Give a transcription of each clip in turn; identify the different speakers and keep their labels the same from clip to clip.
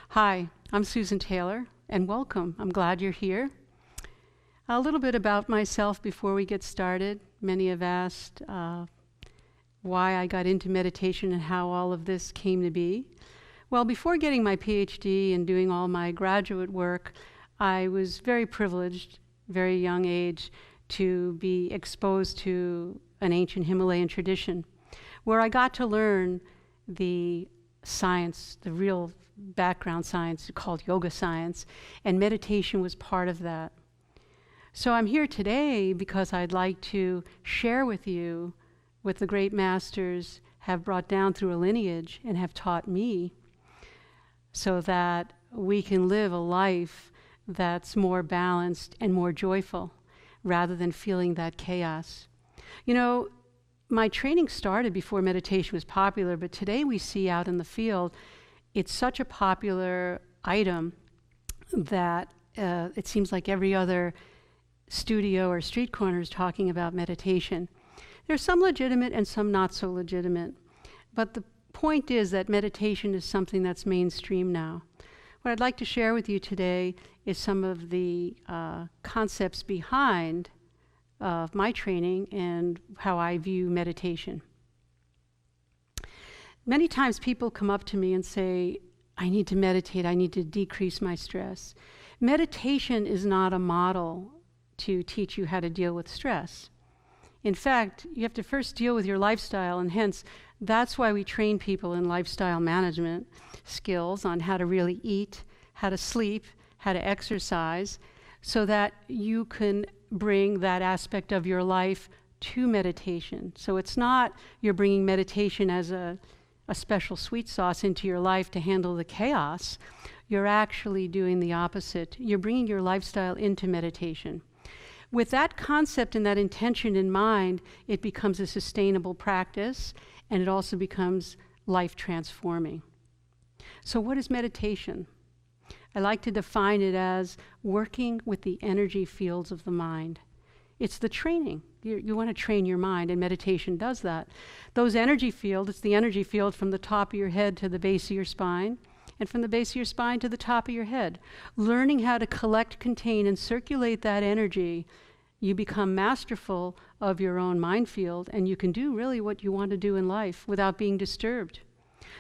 Speaker 1: Hi, I'm Susan Taylor, and welcome. I'm glad you're here. A little bit about myself before we get started. Many have asked why I got into meditation and how all of this came to be. Well, before getting my PhD and doing all my graduate work, I was very privileged, very young age, to be exposed to an ancient Himalayan tradition where I got to learn the science, the real background science called yoga science, and meditation was part of that. So I'm here today because I'd like to share with you what the great masters have brought down through a lineage and have taught me so that we can live a life that's more balanced and more joyful rather than feeling that chaos. You know, my training started before meditation was popular, but today we see out in the field, it's such a popular item that it seems like every other studio or street corner is talking about meditation. There's some legitimate and some not so legitimate, but the point is that meditation is something that's mainstream now. What I'd like to share with you today is some of the concepts behind my training and how I view meditation. Many times people come up to me and say, I need to meditate, I need to decrease my stress. Meditation is not a model to teach you how to deal with stress. In fact, you have to first deal with your lifestyle, and hence, that's why we train people in lifestyle management skills on how to really eat, how to sleep, how to exercise, so that you can bring that aspect of your life to meditation. So it's not you're bringing meditation as a special sweet sauce into your life to handle the chaos. You're actually doing the opposite. You're bringing your lifestyle into meditation. With that concept and that intention in mind, it becomes a sustainable practice, and it also becomes life transforming. So what is meditation? I like to define it as working with the energy fields of the mind. It's the training. You want to train your mind, and meditation does that. Those energy fields, it's the energy field from the top of your head to the base of your spine, and from the base of your spine to the top of your head. Learning how to collect, contain, and circulate that energy, you become masterful of your own mind field, and you can do really what you want to do in life without being disturbed.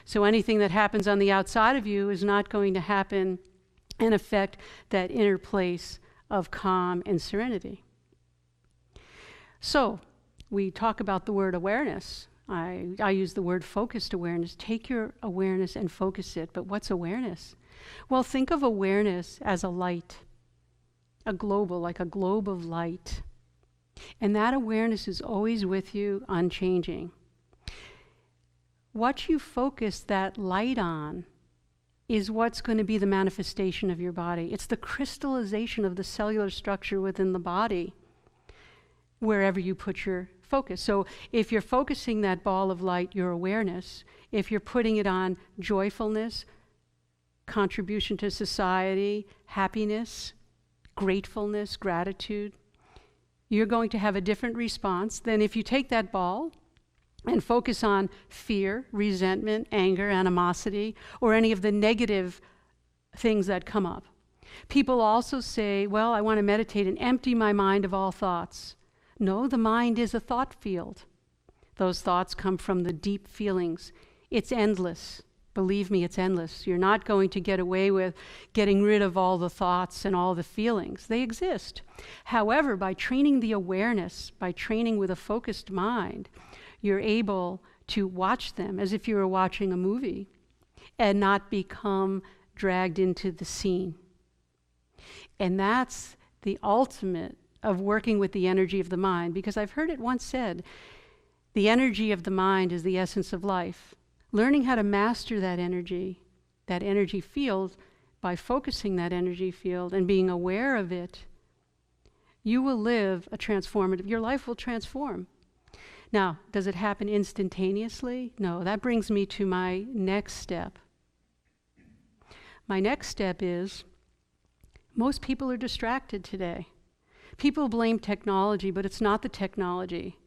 Speaker 1: So anything that happens on the outside of you is not going to happen and affect that inner place of calm and serenity. So we talk about the word awareness. I use the word focused awareness. Take your awareness and focus it. But what's awareness? Well, think of awareness as a light, like a globe of light. And that awareness is always with you, unchanging. What you focus that light on is what's going to be the manifestation of your body. It's the crystallization of the cellular structure within the body, wherever you put your focus. So if you're focusing that ball of light, your awareness, if you're putting it on joyfulness, contribution to society, happiness, gratefulness, gratitude, you're going to have a different response than if you take that ball and focus on fear, resentment, anger, animosity, or any of the negative things that come up. People also say, well, I want to meditate and empty my mind of all thoughts. No, the mind is a thought field. Those thoughts come from the deep feelings. It's endless. Believe me, it's endless. You're not going to get away with getting rid of all the thoughts and all the feelings. They exist. However, by training the awareness, by training with a focused mind, you're able to watch them as if you were watching a movie and not become dragged into the scene. And that's the ultimate of working with the energy of the mind, because I've heard it once said, the energy of the mind is the essence of life. Learning how to master that energy field, by focusing that energy field and being aware of it, you will live a transformative, your life will transform. Now, does it happen instantaneously? No, that brings me to my next step. My next step is, most people are distracted today. People blame technology, but it's not the technology.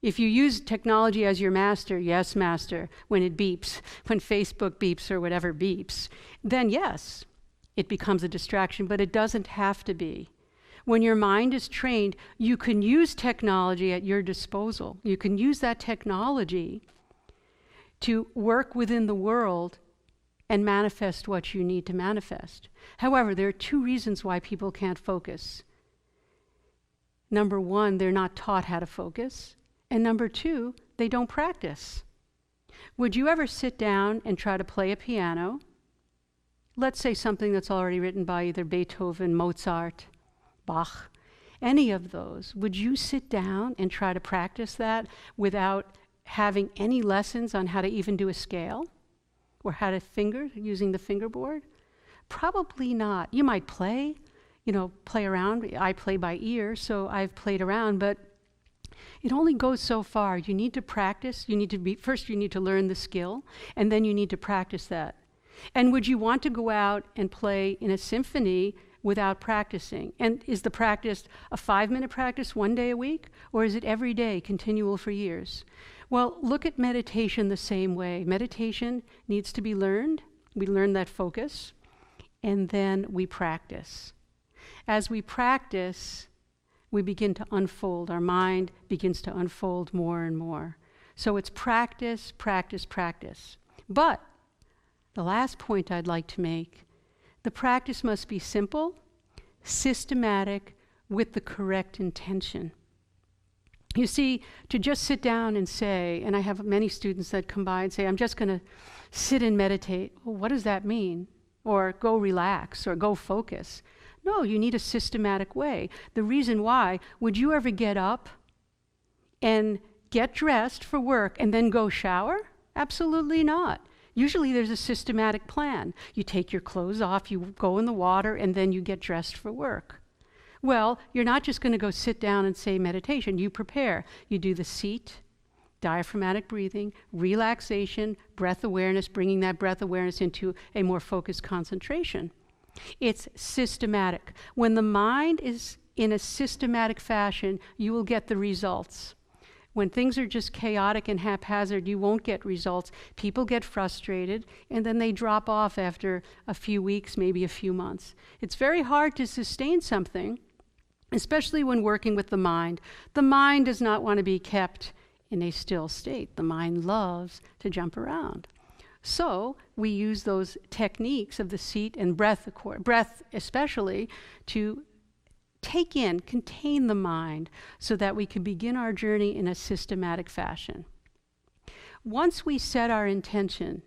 Speaker 1: If you use technology as your master, yes, master, when it beeps, when Facebook beeps or whatever beeps, then yes, it becomes a distraction, but it doesn't have to be. When your mind is trained, you can use technology at your disposal. You can use that technology to work within the world and manifest what you need to manifest. However, there are two reasons why people can't focus. Number one, they're not taught how to focus. And number two, they don't practice. Would you ever sit down and try to play a piano? Let's say something that's already written by either Beethoven, Mozart, Bach, any of those. Would you sit down and try to practice that without having any lessons on how to even do a scale? Or how to finger, using the fingerboard? Probably not. You might play around. I play by ear, so I've played around, but it only goes so far. You need to practice. First you need to learn the skill, and then you need to practice that. And would you want to go out and play in a symphony without practicing? And is the practice a 5-minute practice one day a week? Or is it every day, continual for years? Well, look at meditation the same way. Meditation needs to be learned. We learn that focus, and then we practice. As we practice, we begin to unfold. Our mind begins to unfold more and more. So it's practice, practice, practice. But the last point I'd like to make, the practice must be simple, systematic, with the correct intention. You see, to just sit down and say, and I have many students that come by and say, I'm just going to sit and meditate. Well, what does that mean? Or go relax, or go focus. No, you need a systematic way. The reason why, would you ever get up and get dressed for work and then go shower? Absolutely not. Usually there's a systematic plan. You take your clothes off, you go in the water, and then you get dressed for work. Well, you're not just going to go sit down and say meditation. You prepare. You do the seat, diaphragmatic breathing, relaxation, breath awareness, bringing that breath awareness into a more focused concentration. It's systematic. When the mind is in a systematic fashion, you will get the results. When things are just chaotic and haphazard, you won't get results. People get frustrated, and then they drop off after a few weeks, maybe a few months. It's very hard to sustain something, especially when working with the mind. The mind does not want to be kept in a still state. The mind loves to jump around. So we use those techniques of the seat and breath especially, to contain the mind so that we can begin our journey in a systematic fashion. Once we set our intention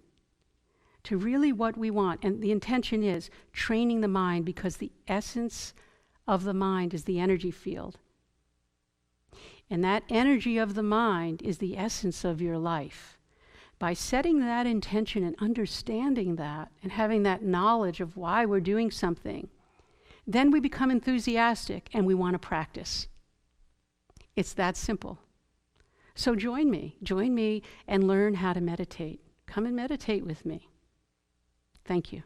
Speaker 1: to really what we want, and the intention is training the mind, because the essence of the mind is the energy field. And that energy of the mind is the essence of your life. By setting that intention and understanding that and having that knowledge of why we're doing something, then we become enthusiastic and we want to practice. It's that simple. So join me and learn how to meditate. Come and meditate with me. Thank you.